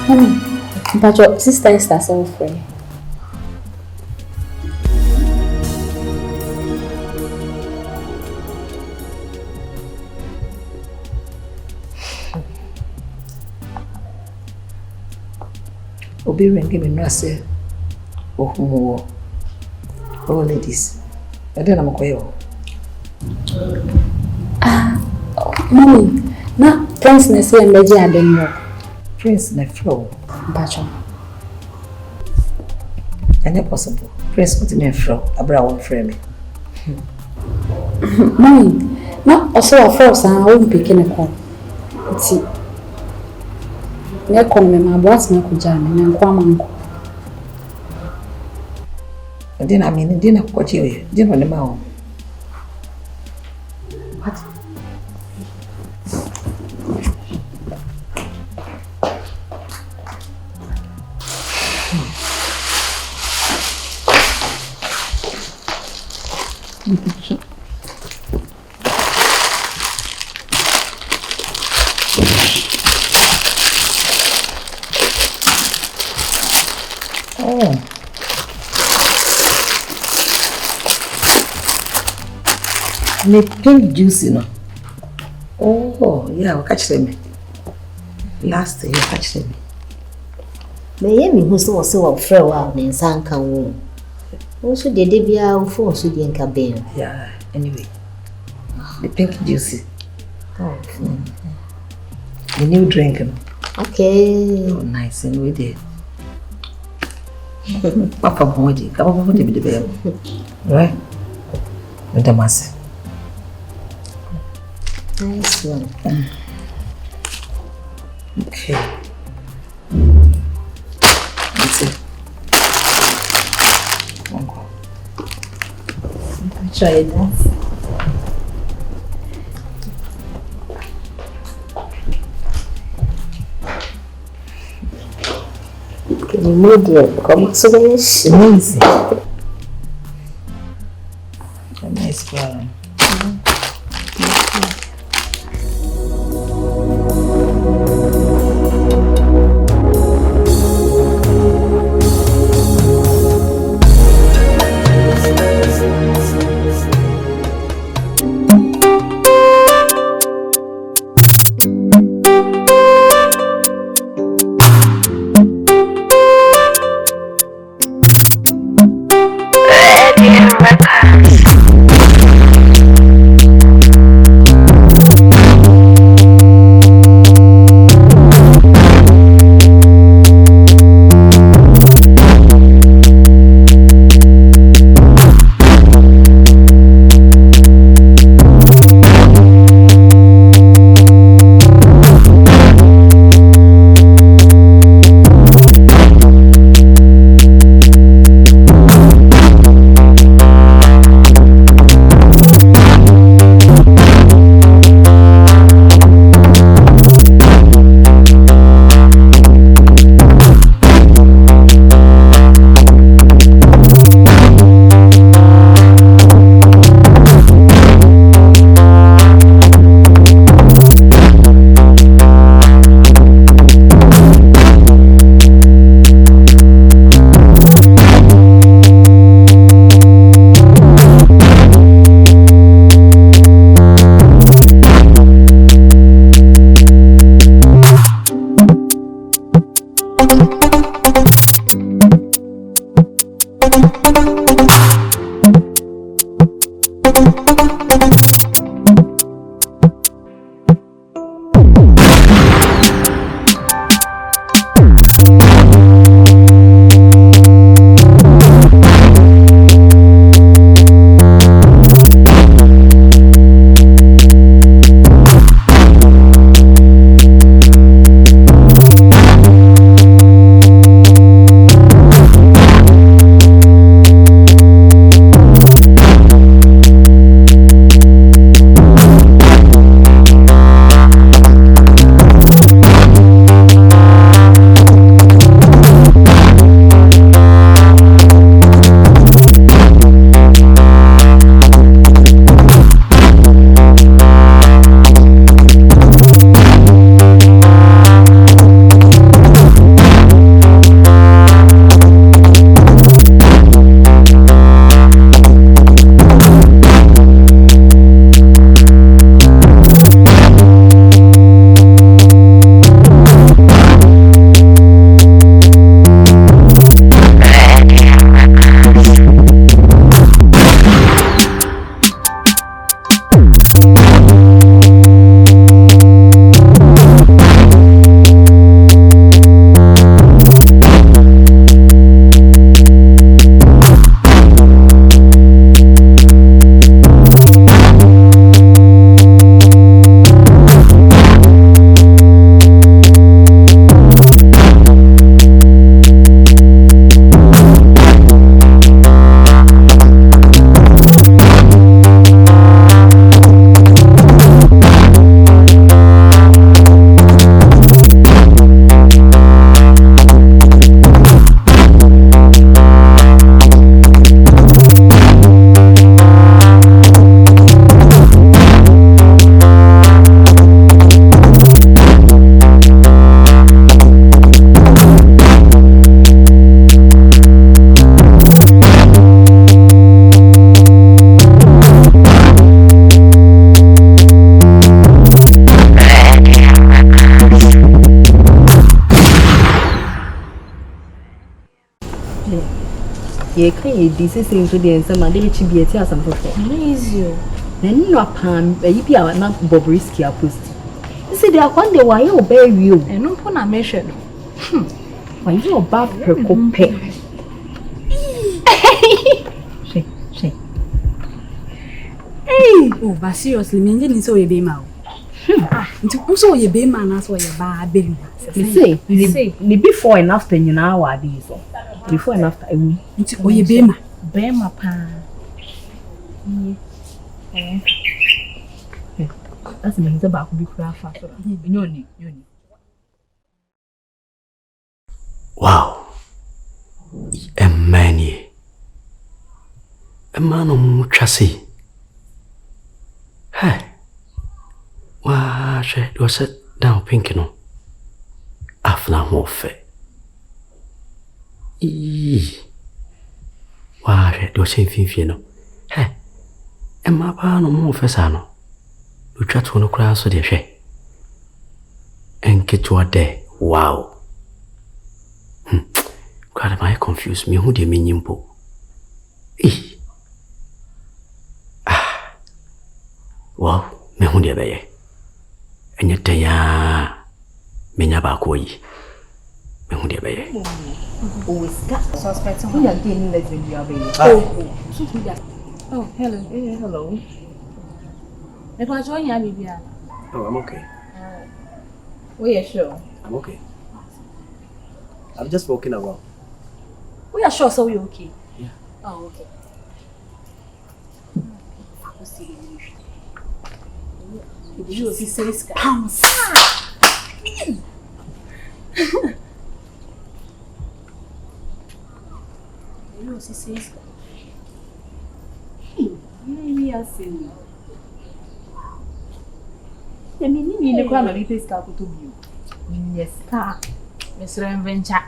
But your sister is herself free. Obi ring me no say oh ladies. I don't know what Mommy, na Prince na say meji adem yo. Prince na flow. Bacho. Any possible. Prince put me flow. Abra won frame me. Mommy, na also a force and I won't pick any call. See. Ne call me my boss na kuja me nkwa manko. Then I mean, didn't what you didn't want the mouth. What? Oh. Me pink juice, you know. Oh, yeah, catch me. Last year, catch me. Me me who so frail out in San Can. Also, the debia for so the cabin. Yeah, anyway. The pink juice. Oh, the new drink. okay. Oh, nice, and we did. Papa Modi, come on, the baby. Right? With the mass. Nice one. Okay. That's it. Try that. Can you move it? Come so easy. A nice flower. ye can this is into the and some day to be a tear some for. Easy. Then no palm, a be not Bobrisky are post. You see, they are one day why you obey you, and no put a measure. Why you about her compare? Shake. Hey, oh, but seriously, me didn't so you be mal. So you be man, that's why you're bad, baby. You say, before and after you know what these before and after I will. Oh, you be ma. Bear my pa. That's the main about be craft. You. Wow. Emmanuel. A man of chassis. Hey. Why, she was set down pinkino. After more fair. Why, she was saying, Fino. Hey. And my pa no more fesano. You chat to no crowd so dear she. And get to a day. Wow. God, am I confused? Me who de mean po? Wow, me who de be. And yet, ya menya ba ko yi. Me who de be. Always got suspects who are getting that when you are baby. Oh, hello. Hello. If I join you, baby. Oh, I'm okay. We are sure. I'm okay. I'm just walking around. We are sure, so we're okay. Yeah. Oh, okay. You see, 6 pounds. You see, 6. Maybe I see. I mean, you need to come and replace Capo to you. Yes, car. Mr. Inventor.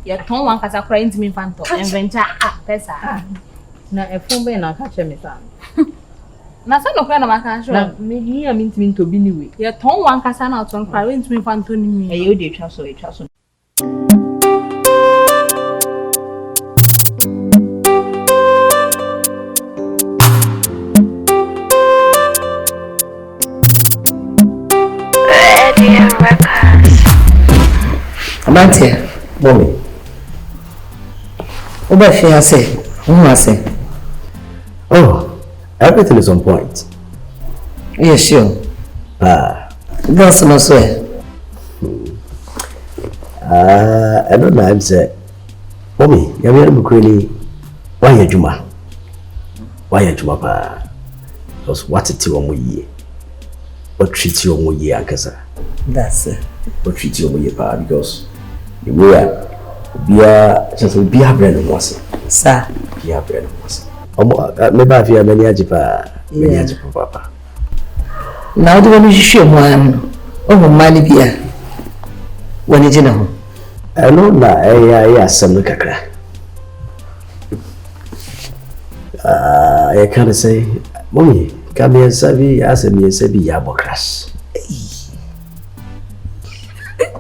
Your tongue one cast a crying to me, Phantom. Inventor, Pessa. Now, a phone by now, catch me, son. Nothing no kind of my cash. Maybe I mean to be anyway. Your tongue one cast out on crying to me, Phantom. You did trust or trust. Amantia, mommy. What I say? Who I say? Oh, everything is on point. Yes, sure. That's no swear. I don't know. I'm saying, mommy, you're very really. Why you Juma? Why you Juma? Pa? Because what it you want me? What treat you want me? Akasa. That's it. What treat you want me? Pa? Because we are just be a brand was. Sir. Be a brand was. Maybe if you are many ajipa, many ajipa, papa. Now do you show one? Oh, money beer. When did you know? I know na some kakra. I can't say, mommy, come here, Savi, as a mere Sabi Yabocras.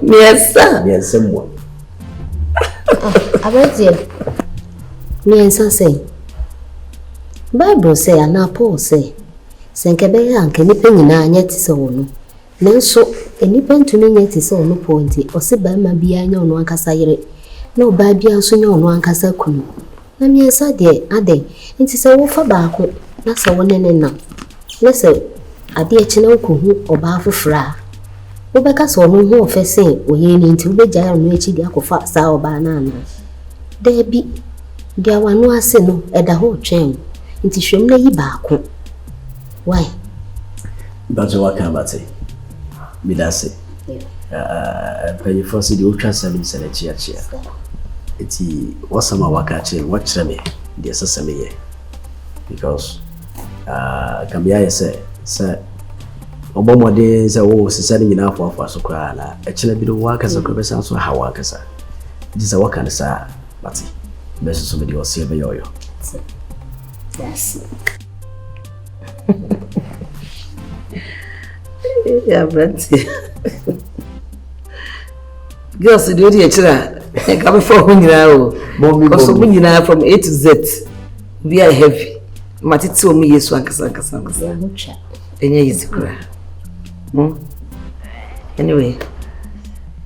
Yes, sir. Yes, someone. I read it. Me and son say. Bible say, and now Paul say. Senkebe yanke nipa nyina anya ti se wo no nanso enipa ntumi nya ti se wo no pointi o se ba ma bia nya ono ankasa yire na o ba bia so nya ono ankasa kunu na miensa de ade nti se wo fa ba ko na se wo nene na na se ade echi na ko hu oba afofra wo be ka se ono hu ofese oye ni nti wo be gya no echi de akofa sa oba na na de bi dia wanu ase no eda ho twen nti hwem na yi ba ko. Why? But what can I say? Midase. Penny Fossy, the ultra selling Senetia. It's what's some waka chain, watch me, the sesame. Because Cambia say, sir, Obama days are always setting enough for us to cry. Actually, be the workers of Cabessa, so how workers are. It is a work and a sir, but best somebody will see a yoyo. Yes. Yeah, but girls, do you hear? I come for now. Because we now from A to Z. We are heavy. Matiti omu yesu ankasa. Enye easy kura. Anyway,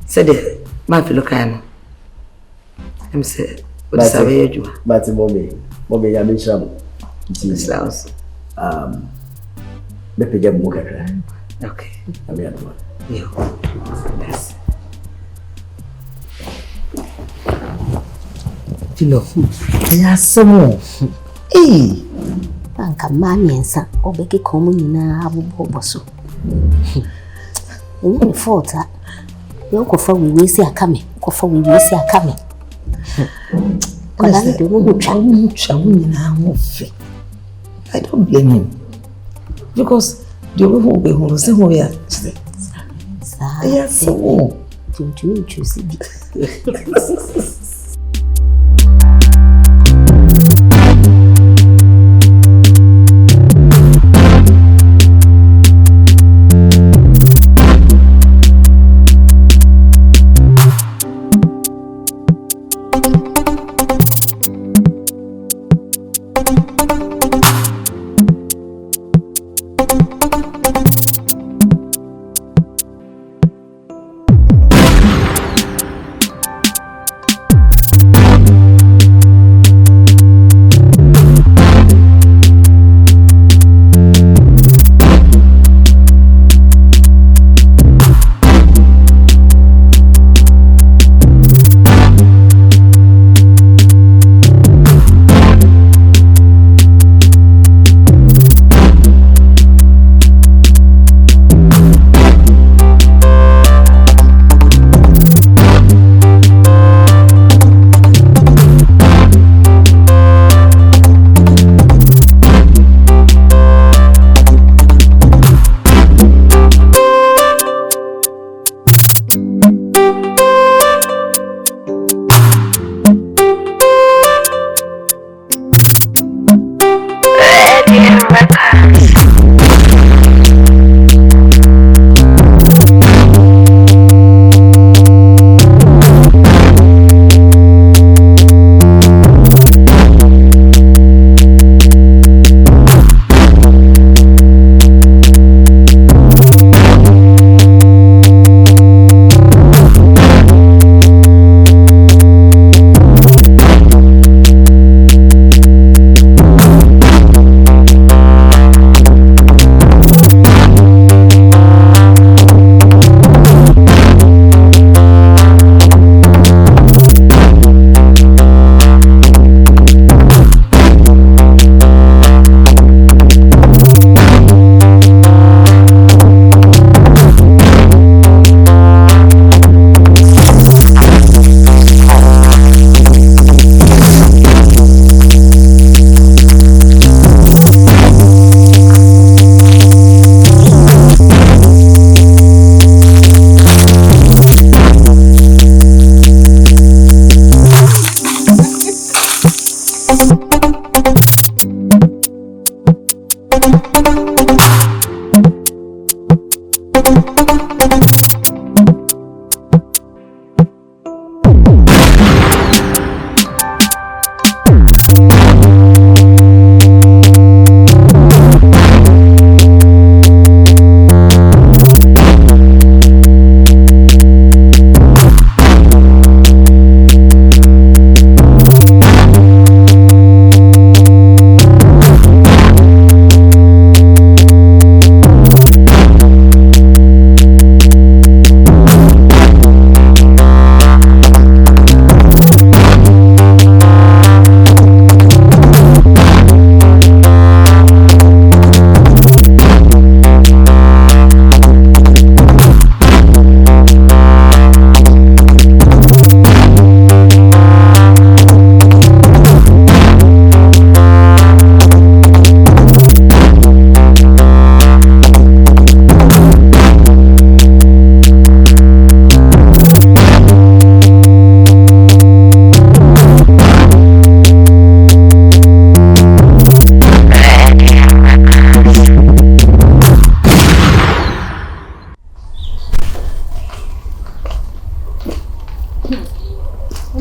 said it. My fellow kind. I'm say, what is our age? But mommy, ya mention. This house. Me pege muka kra. Okay. Abi adwa. Yo. Yes. Filo. Ya somo. Anka mami ensa obeke komu nyina abubo so. Ni fota. Yo ko fa wiwe si akame. Ko fa wiwe si akame. Kola ndo mu cha nyina amofe. I don't blame him. Because the way we who say we are. Yes, so. Don't you choose it?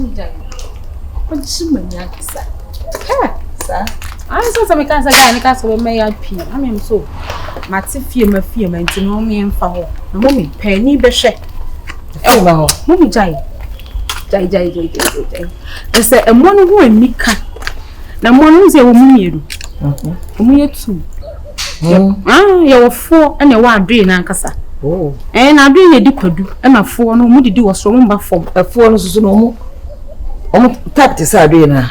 What is my yaksa? Sir, I saw some cats again, a castle with my IP. I mean, so my fear, and to know me and foul. A woman, penny beshe. Oh, wow, Mummy Jai. I said, a one who and me cat. Now, one who's a woman, you. Me too. You were 4 and you want doing Ancassa. Oh, and I'm doing a decodu, and my 4 no moody do was from a 4 no more. Tap this Adriana.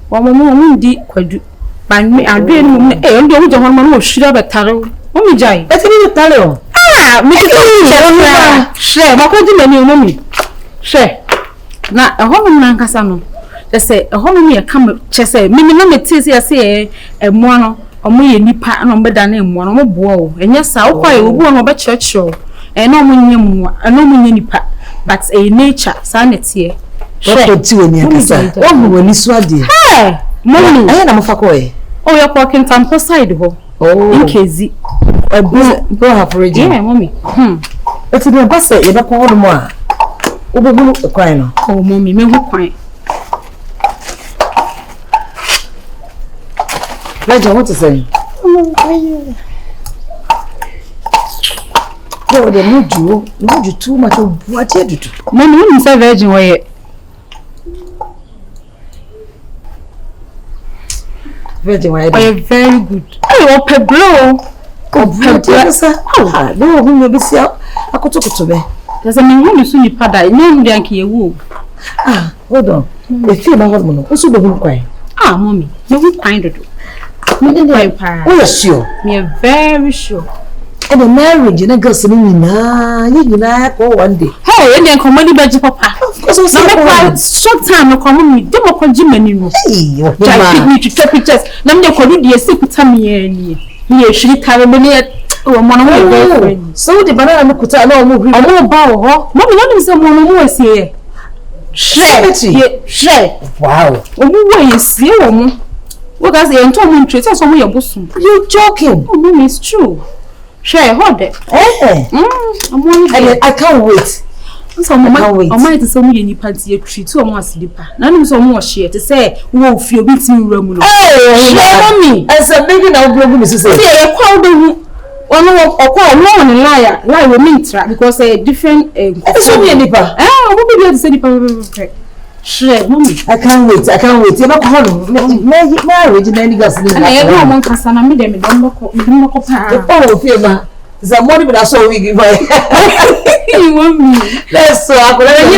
One more deep quadu. By me, I'm doing and the woman who should have a tarot. Mummy Jai. That's a tarot. Share, what could you mean, Mummy? Share. Now, a woman Ancassa. They say a home me a come chese me no me tisi ase e mo no omo ye nipa no mbeda na emu no mo bo o enya sa wo kwa e obu no be church o e no mo nye mu e no mo nye nipa but a nature sanity what ti we ni akasa wo mo ni so ade eh mommy aye na mo fa ko e o ya kwa kintampo side ho nkezi go have ready yeah mommy eti be ba se ye be ko ho mo a wo be bu kwan no oh mommy me hu kwan Legend, what to say? Oh, they need you too much of what you do. Mommy, you say virgin way. Virgin way. Very good. I hope a blow. Oh, no, who will be see out. I could talk to me. There's a man who soon you pada. No, Yankee, you. Ah, hold on. If you are not also the whole cry. Ah, mommy, you will find it. Oh, yes, sure. Me are very sure. And the marriage, you know, girls, you know, one day. Hey, and then come on, the papa. Of course, I'm short time, no come on me. Don't go Jim anymore. Hey, I need to take pictures. Now, me call you the secret time here. She carry me. Oh, man, so the banana could tell no more. I'm more bow. Mommy, what is someone who is here? Share. Wow. Oh, you see, what does the Anton treat us on your bosom? You joking? Oh, mommy, it's true. Share, hold it. I can't wait. So, I might tell me any party a treat to a more slipper. None of some more share to say, wolf, you're beating Romulo. Oh, me. As a baby now, Mrs. Say, I call the one or liar, lie with me track because a different. It's only a nipper. I will be able to say nipper. Share, mommy. I can't wait. You're not home. Marriage in any gas. And I have one person. I made them. Oh, Fiona. The money that I saw we give away. You want me? That's so. I could have